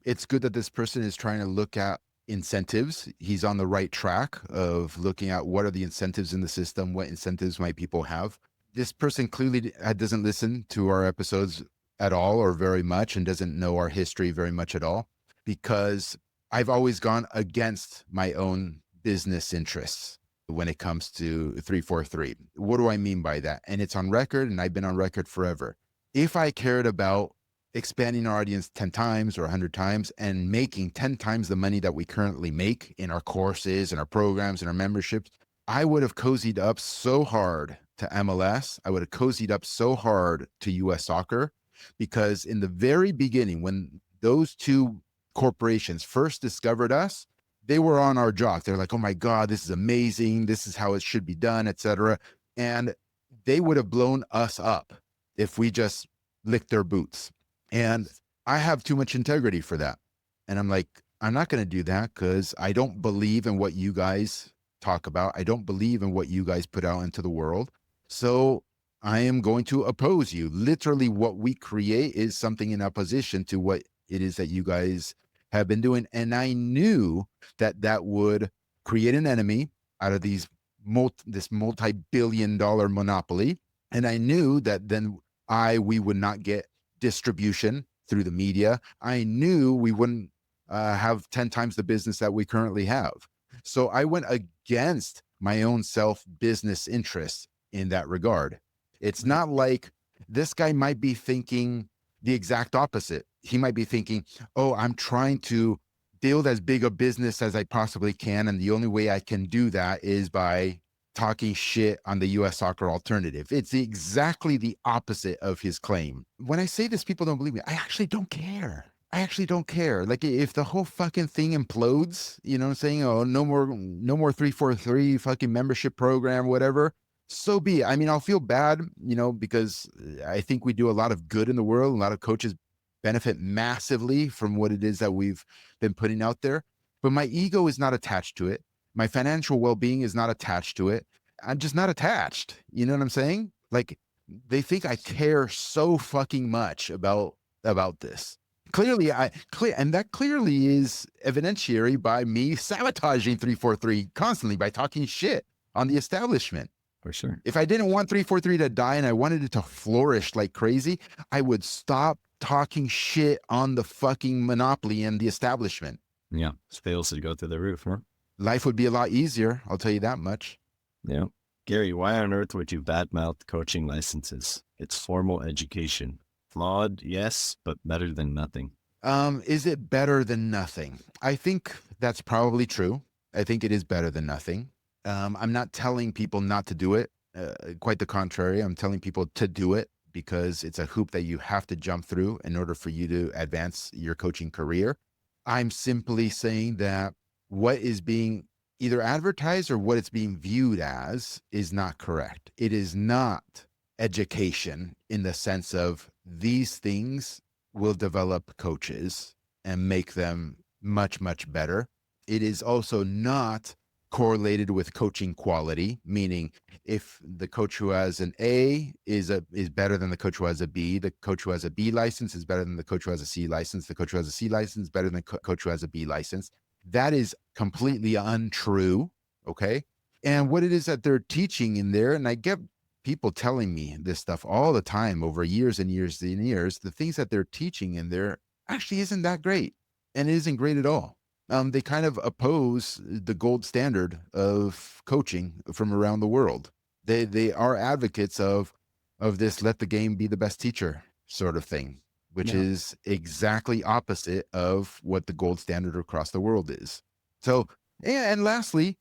It's good that this person is trying to look at incentives. He's on the right track of looking at what are the incentives in the system, what incentives might people have. This person clearly doesn't listen to our episodes at all or very much and doesn't know our history very much at all because I've always gone against my own business interests when it comes to 343. What do I mean by that? And it's on record, and I've been on record forever. If I cared about expanding our audience 10 times or 100 times and making 10 times the money that we currently make in our courses and our programs and our memberships, I would have cozied up so hard to MLS. I would have cozied up so hard to US Soccer because in the very beginning, when those 2 corporations first discovered us, they were on our jock. They're like, oh my God, this is amazing. This is how it should be done, etc. And they would have blown us up if we just licked their boots. And I have too much integrity for that. And I'm like, I'm not going to do that because I don't believe in what you guys talk about. I don't believe in what you guys put out into the world. So I am going to oppose you. Literally, what we create is something in opposition to what it is that you guys have been doing. And I knew that that would create an enemy out of this multi-billion-dollar monopoly. And I knew that then we would not get distribution through the media. I knew we wouldn't have 10 times the business that we currently have. So I went against my own self-business interests in that regard. It's not like this guy might be thinking the exact opposite. He might be thinking, oh, I'm trying to build as big a business as I possibly can. And the only way I can do that is by talking shit on the US soccer alternative. It's exactly the opposite of his claim. When I say this, people don't believe me. I actually don't care. I actually don't care. Like if the whole fucking thing implodes, you know what I'm saying? Oh, no more 343 fucking membership program, whatever. So be it. I mean, I'll feel bad, you know, because I think we do a lot of good in the world. A lot of coaches benefit massively from what it is that we've been putting out there. But my ego is not attached to it. My financial well-being is not attached to it. I'm just not attached. You know what I'm saying? Like they think I care so fucking much about this. Clearly, and that clearly is evidentiary by me sabotaging 343 constantly by talking shit on the establishment. For sure. If I didn't want 343 to die and I wanted it to flourish like crazy, I would stop talking shit on the fucking monopoly and the establishment. Yeah. Sales would go through the roof, huh? Life would be a lot easier. I'll tell you that much. Yeah. Gary, why on earth would you badmouth coaching licenses? It's formal education. Flawed, yes, but better than nothing. Is it better than nothing? I think that's probably true. I think it is better than nothing. I'm not telling people not to do it. Quite the contrary. I'm telling people to do it because it's a hoop that you have to jump through in order for you to advance your coaching career. I'm simply saying that what is being either advertised or what it's being viewed as is not correct. It is not education in the sense of these things will develop coaches and make them much, much better. It is also not correlated with coaching quality, meaning if the coach who has an A is better than the coach who has a B, the coach who has a B license is better than the coach who has a C license, the coach who has a C license is better than the coach who has a B license. That is completely untrue, okay? And what it is that they're teaching in there, and I get people telling me this stuff all the time over years and years and years, the things that they're teaching in there actually isn't that great, and it isn't great at all. they kind of oppose the gold standard of coaching from around the world. They are advocates of this let the game be the best teacher sort of thing, which Yeah. is exactly opposite of what the gold standard across the world is. So, and lastly,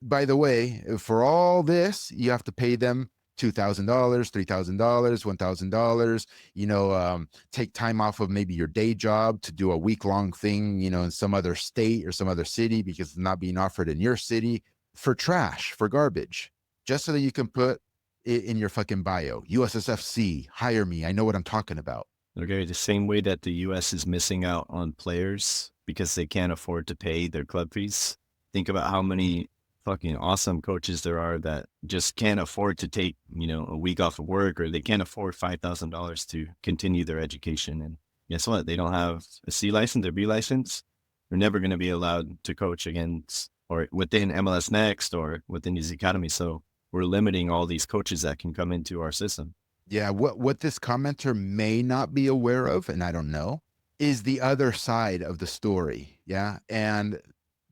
by the way, for all this, you have to pay them $2,000, $3,000, $1,000. Take time off of maybe your day job to do a week-long thing, in some other state or some other city because it's not being offered in your city for trash, for garbage, just so that you can put it in your fucking bio. USSFC, hire me. I know what I'm talking about. Okay, the same way that the U.S. is missing out on players because they can't afford to pay their club fees. Think about how many fucking awesome coaches there are that just can't afford to take, a week off of work, or they can't afford $5,000 to continue their education. And guess what? They don't have a C license or B license. They're never going to be allowed to coach against or within MLS Next or within these academies. So we're limiting all these coaches that can come into our system. Yeah, what this commenter may not be aware of, and I don't know, is the other side of the story. Yeah. And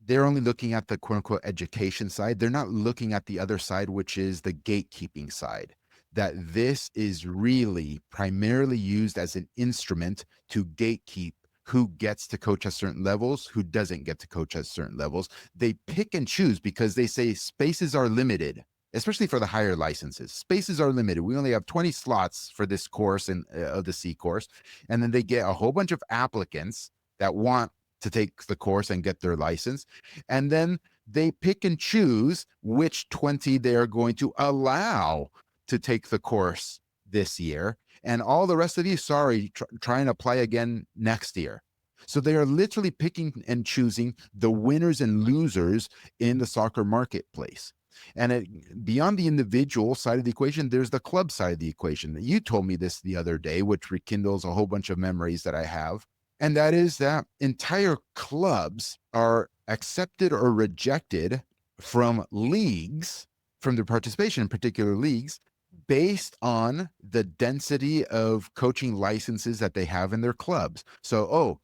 they're only looking at the quote unquote education side. They're not looking at the other side, which is the gatekeeping side. That this is really primarily used as an instrument to gatekeep who gets to coach at certain levels, who doesn't get to coach at certain levels. They pick and choose because they say spaces are limited, especially for the higher licenses. Spaces are limited. We only have 20 slots for this course and of the C course. And then they get a whole bunch of applicants that want to take the course and get their license. And then they pick and choose which 20 they are going to allow to take the course this year. And all the rest of you, sorry, try and apply again next year. So they are literally picking and choosing the winners and losers in the soccer marketplace. And beyond the individual side of the equation, there's the club side of the equation. You told me this the other day, which rekindles a whole bunch of memories that I have. And that is that entire clubs are accepted or rejected from leagues, from their participation in particular leagues, based on the density of coaching licenses that they have in their clubs. So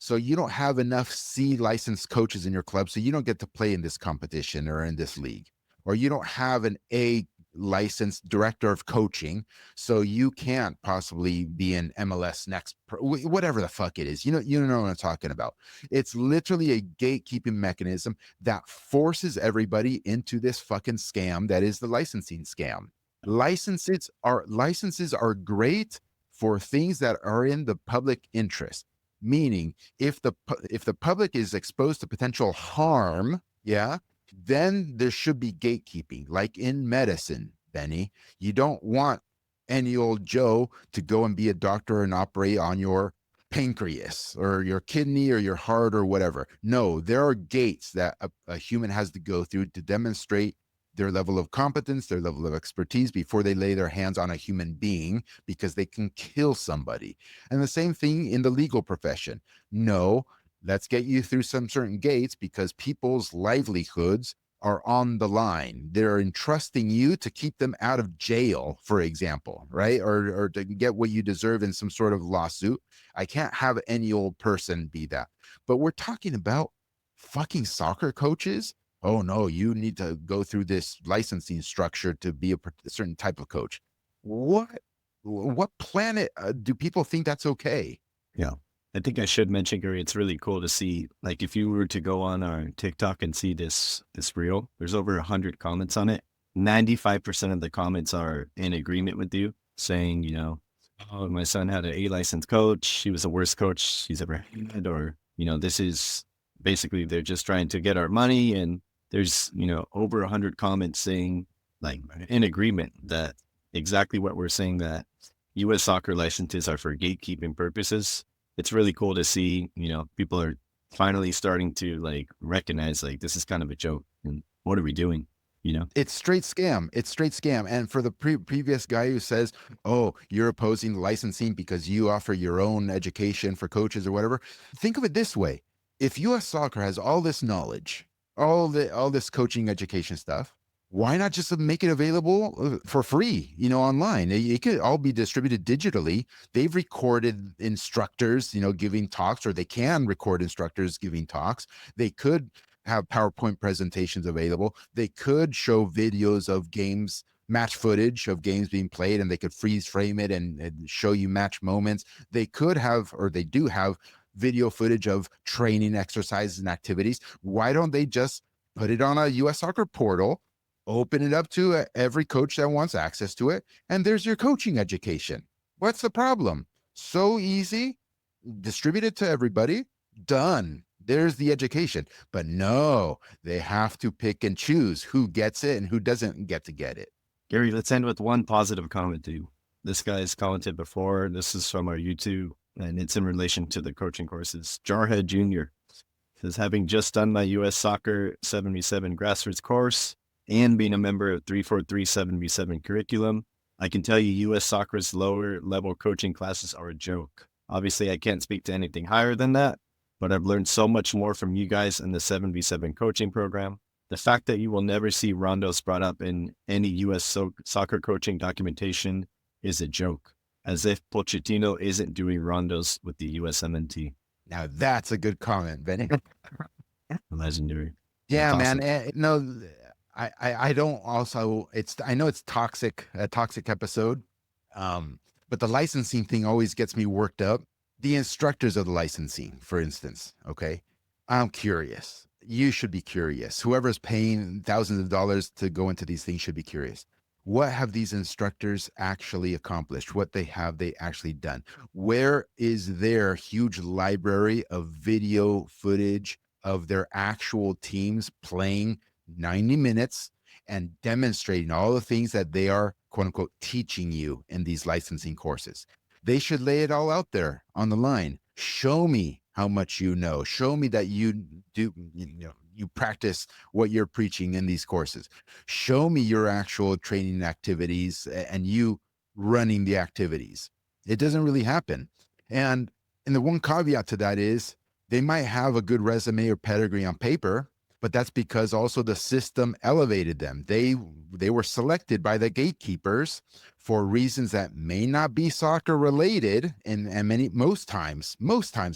you don't have enough C licensed coaches in your club, so you don't get to play in this competition or in this league. Or you don't have an A licensed director of coaching, so you can't possibly be an MLS Next, whatever the fuck it is. You know what I'm talking about. It's literally a gatekeeping mechanism that forces everybody into this fucking scam that is the licensing scam. Licenses are great for things that are in the public interest. Meaning, if the public is exposed to potential harm, yeah, then there should be gatekeeping, like in medicine, Benny. You don't want any old Joe to go and be a doctor and operate on your pancreas or your kidney or your heart or whatever. No, there are gates that a human has to go through to demonstrate their level of competence, their level of expertise before they lay their hands on a human being, because they can kill somebody. And the same thing in the legal profession. No, let's get you through some certain gates because people's livelihoods are on the line. They're entrusting you to keep them out of jail, for example, right? Or to get what you deserve in some sort of lawsuit. I can't have any old person be that. But we're talking about fucking soccer coaches. Oh no, you need to go through this licensing structure to be a certain type of coach. What planet do people think that's okay? Yeah. I think I should mention, Gary, it's really cool to see, like, if you were to go on our TikTok and see this reel, there's over 100 comments on it. 95% of the comments are in agreement with you, saying, oh, my son had an A licensed coach. He was the worst coach he's ever had. Or, this is basically, they're just trying to get our money. And there's, over 100 comments saying, like, in agreement that exactly what we're saying, that U.S. soccer licenses are for gatekeeping purposes. It's really cool to see, people are finally starting to like recognize like this is kind of a joke and what are we doing? It's straight scam. It's straight scam. And for the previous guy who says, oh, you're opposing licensing because you offer your own education for coaches or whatever. Think of it this way. If US soccer has all this knowledge, all this coaching education stuff, Why not just make it available for free, online? It could all be distributed digitally. They've recorded instructors, giving talks, or they can record instructors giving talks. They could have PowerPoint presentations available. They could show videos of games, match footage of games being played, and they could freeze frame it and show you match moments. They could have, or they do have, video footage of training exercises and activities. Why don't they just put it on a US Soccer portal, open it up to every coach that wants access to it, and there's your coaching education? What's the problem? So easy. Distribute it to everybody. Done. There's the education. But no, they have to pick and choose who gets it and who doesn't get it. Gary, let's end with one positive comment too. This guy's commented before. This is from our YouTube, and it's in relation to the coaching courses. Jarhead Jr. says, having just done my US Soccer 7v7 grassroots course and being a member of 343 7v7 curriculum, I can tell you US Soccer's lower level coaching classes are a joke. Obviously, I can't speak to anything higher than that, but I've learned so much more from you guys in the 7v7 coaching program. The fact that you will never see rondos brought up in any US soccer coaching documentation is a joke, as if Pochettino isn't doing rondos with the USMNT. Now that's a good comment, Benny. Legendary. Yeah, That's man. awesome. No, I don't also, I know it's a toxic episode. But the licensing thing always gets me worked up. The instructors of the licensing, for instance, okay? I'm curious. You should be curious. Whoever's paying thousands of dollars to go into these things should be curious. What have these instructors actually accomplished? What have they actually done? Where is their huge library of video footage of their actual teams playing 90 minutes and demonstrating all the things that they are, quote unquote, teaching you in these licensing courses? They should lay it all out there on the line. Show me how much you know. Show me that you do, you practice what you're preaching in these courses. Show me your actual training activities and you running the activities. It doesn't really happen. And the one caveat to that is they might have a good resume or pedigree on paper, but that's because also the system elevated them. They were selected by the gatekeepers for reasons that may not be soccer related, and most times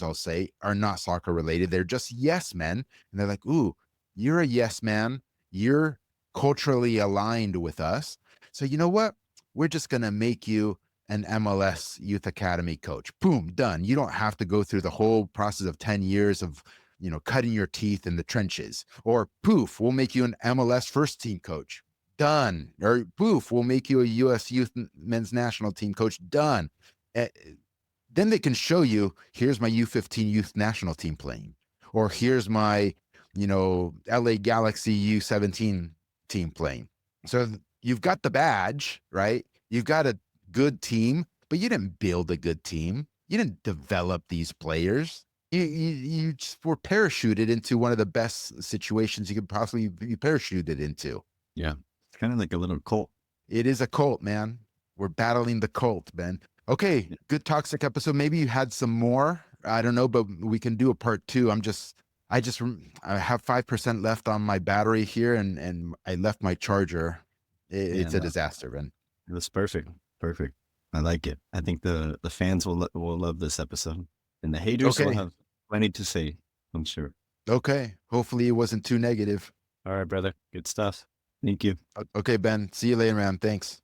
I'll say are not soccer related. They're just yes men, and they're like, ooh, you're a yes man. You're culturally aligned with us. So you know what? We're just gonna make you an MLS Youth Academy coach. Boom, done. You don't have to go through the whole process of 10 years of cutting your teeth in the trenches. Or poof, we'll make you an MLS first team coach. Done. Or poof, we'll make you a US Youth Men's National Team coach. Done. Then they can show you, here's my U15 Youth National Team playing. Or here's my, LA Galaxy U17 team playing. So you've got the badge, right? You've got a good team, but you didn't build a good team. You didn't develop these players. You just were parachuted into one of the best situations you could possibly be parachuted into. Yeah. It's kind of like a little cult. It is a cult, man. We're battling the cult, Ben. Okay, good toxic episode. Maybe you had some more. I don't know, but we can do a part 2. I have 5% left on my battery here, and I left my charger. It's a disaster, Ben. It was perfect. Perfect. I like it. I think the fans will love this episode. And the haters will have plenty to say, I'm sure. Okay. Hopefully it wasn't too negative. All right, brother. Good stuff. Thank you. Okay, Ben. See you later, man. Thanks.